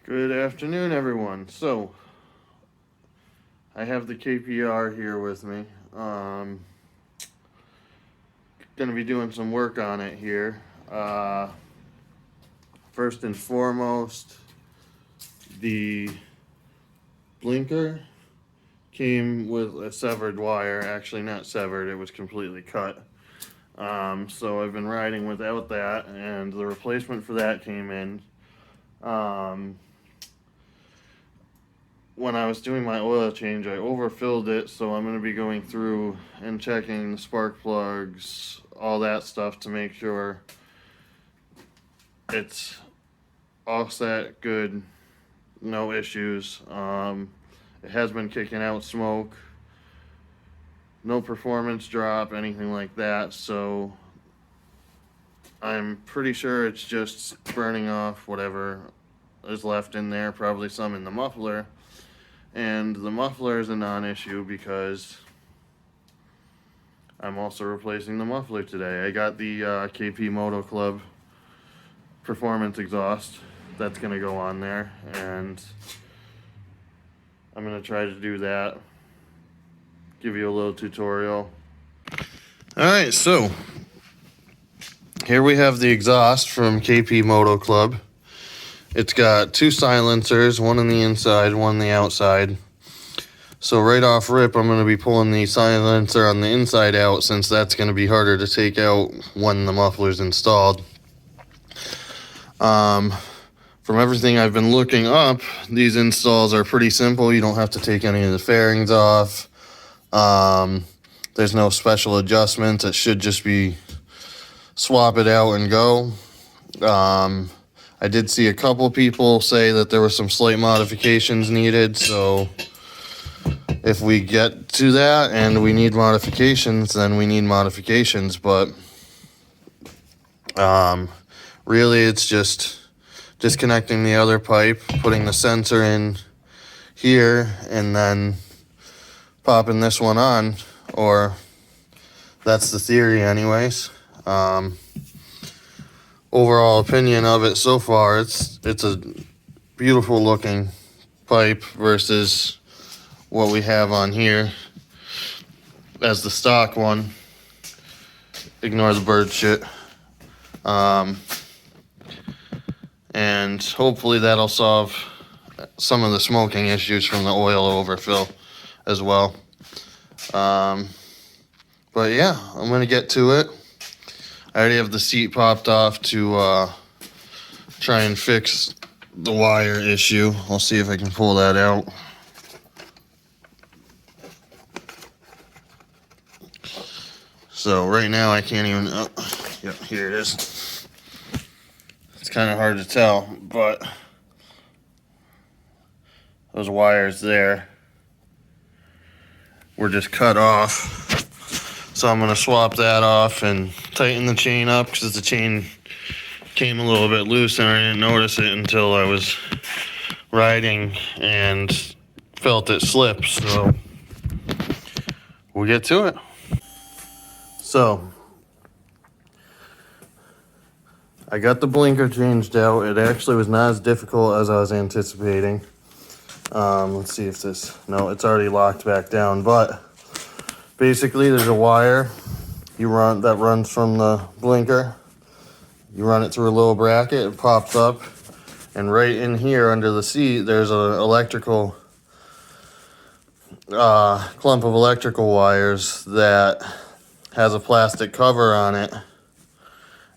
Good afternoon, everyone. So, I have the KPR here with me. Gonna be doing some work on it here. First and foremost, the blinker came with a severed wire. Actually, not severed, it was completely cut. So I've been riding without that, and the replacement for that came in. When I was doing my oil change, I overfilled it, so I'm going to be going through and checking the spark plugs, all that stuff to make sure it's all set, good, no issues. It has been kicking out smoke, no performance drop, anything like that, so I'm pretty sure it's just burning off whatever is left in there, probably some in the muffler. And the muffler is a non-issue because I'm also replacing the muffler today. I got the KP Moto Club Performance Exhaust. That's going to go on there, and I'm going to try to do that. Give you a little tutorial. Alright, so here we have the exhaust from KP Moto Club. It's got two silencers, one on the inside, one on the outside. So right off rip, I'm going to be pulling the silencer on the inside out, since that's going to be harder to take out when the muffler's installed. From everything I've been looking up, these installs are pretty simple. You don't have to take any of the fairings off. There's no special adjustments. It should just be swap it out and go. I did see a couple people say that there were some slight modifications needed, so if we get to that and we need modifications, then we need modifications, but really it's just disconnecting the other pipe, putting the sensor in here, and then popping this one on, or that's the theory anyways. Overall opinion of it so far, it's a beautiful looking pipe versus what we have on here as the stock one. Ignore the bird shit. And hopefully that'll solve some of the smoking issues from the oil overfill as well. But yeah, I'm gonna get to it. I already have the seat popped off to try and fix the wire issue. I'll see if I can pull that out. So right now I can't even, oh, yep, here it is. It's kind of hard to tell, but those wires there were just cut off. So I'm going to swap that off and tighten the chain up, because the chain came a little bit loose and I didn't notice it until I was riding and felt it slip. So we'll get to it. So I got the blinker changed out. It actually was not as difficult as I was anticipating. Let's see if this, no, it's already locked back down, but basically there's a wire that runs from the blinker. You run it through a little bracket, it pops up, and right in here under the seat there's an electrical clump of electrical wires that has a plastic cover on it,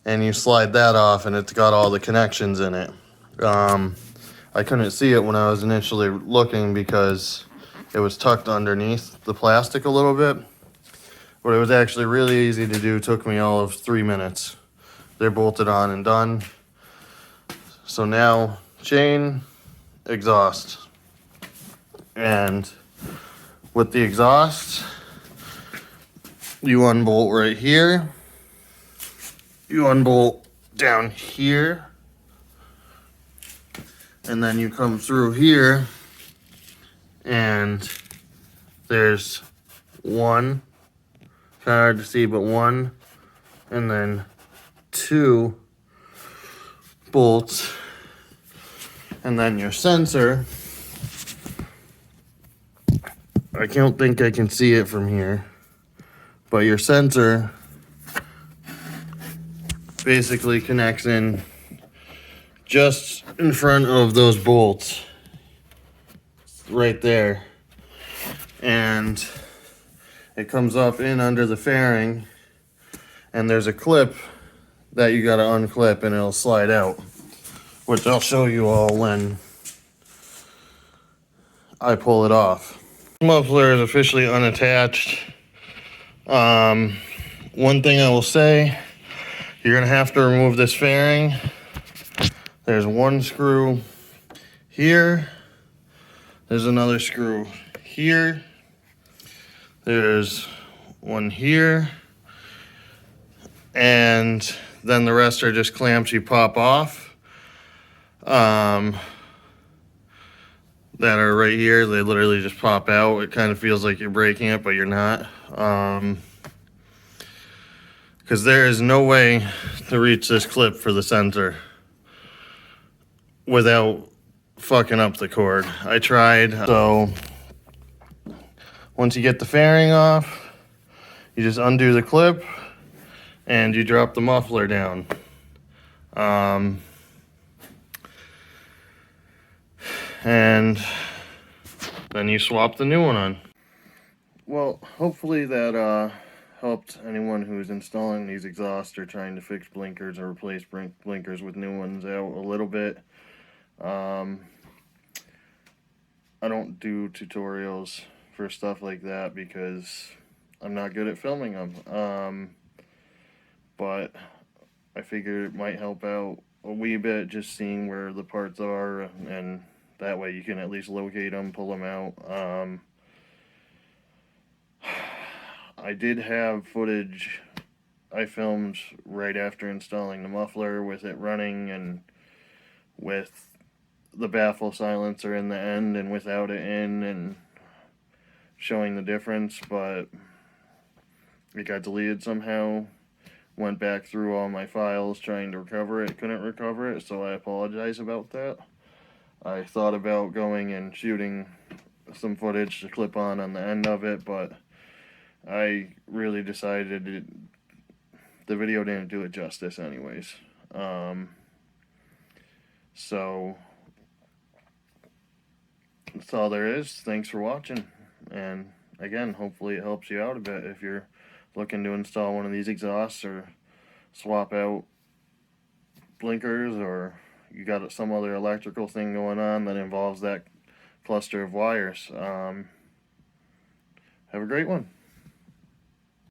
and you slide that off and it's got all the connections in it. I couldn't see it when I was initially looking because it was tucked underneath the plastic a little bit, but it was actually really easy to do. It took me all of 3 minutes. They're bolted on and done. So now chain, exhaust, and with the exhaust, you unbolt right here, you unbolt down here, and then you come through here, and there's one, kind of hard to see, but one, and then two bolts And then your sensor, I don't think I can see it from here, but your sensor basically connects in just in front of those bolts right there, and it comes up in under the fairing, and there's a clip that you got to unclip and it'll slide out, which I'll show you all when I pull it off. Muffler is officially unattached. One thing I will say, you're gonna have to remove this fairing. There's one screw here, there's another screw here, there's one here, and then the rest are just clamps you pop off, that are right here. They literally just pop out. It kind of feels like you're breaking it, but you're not, because there is no way to reach this clip for the sensor without fucking up the cord. I tried. So once you get the fairing off, you just undo the clip and you drop the muffler down. And then you swap the new one on. Well, hopefully that helped anyone who's installing these exhausts or trying to fix blinkers or replace blinkers with new ones out a little bit. I don't do tutorials for stuff like that because I'm not good at filming them. But I figured it might help out a wee bit just seeing where the parts are, and that way you can at least locate them, pull them out. I did have footage I filmed right after installing the muffler with it running and with the baffle silencer in the end and without it in, and showing the difference, but it got deleted somehow. Went back through all my files trying to recover it, couldn't recover it, so I apologize about that. I thought about going and shooting some footage to clip on the end of it, but I really decided the video didn't do it justice anyways. So that's all there is. Thanks for watching, and again, hopefully it helps you out a bit if you're looking to install one of these exhausts or swap out blinkers, or you got some other electrical thing going on that involves that cluster of wires. Have a great one.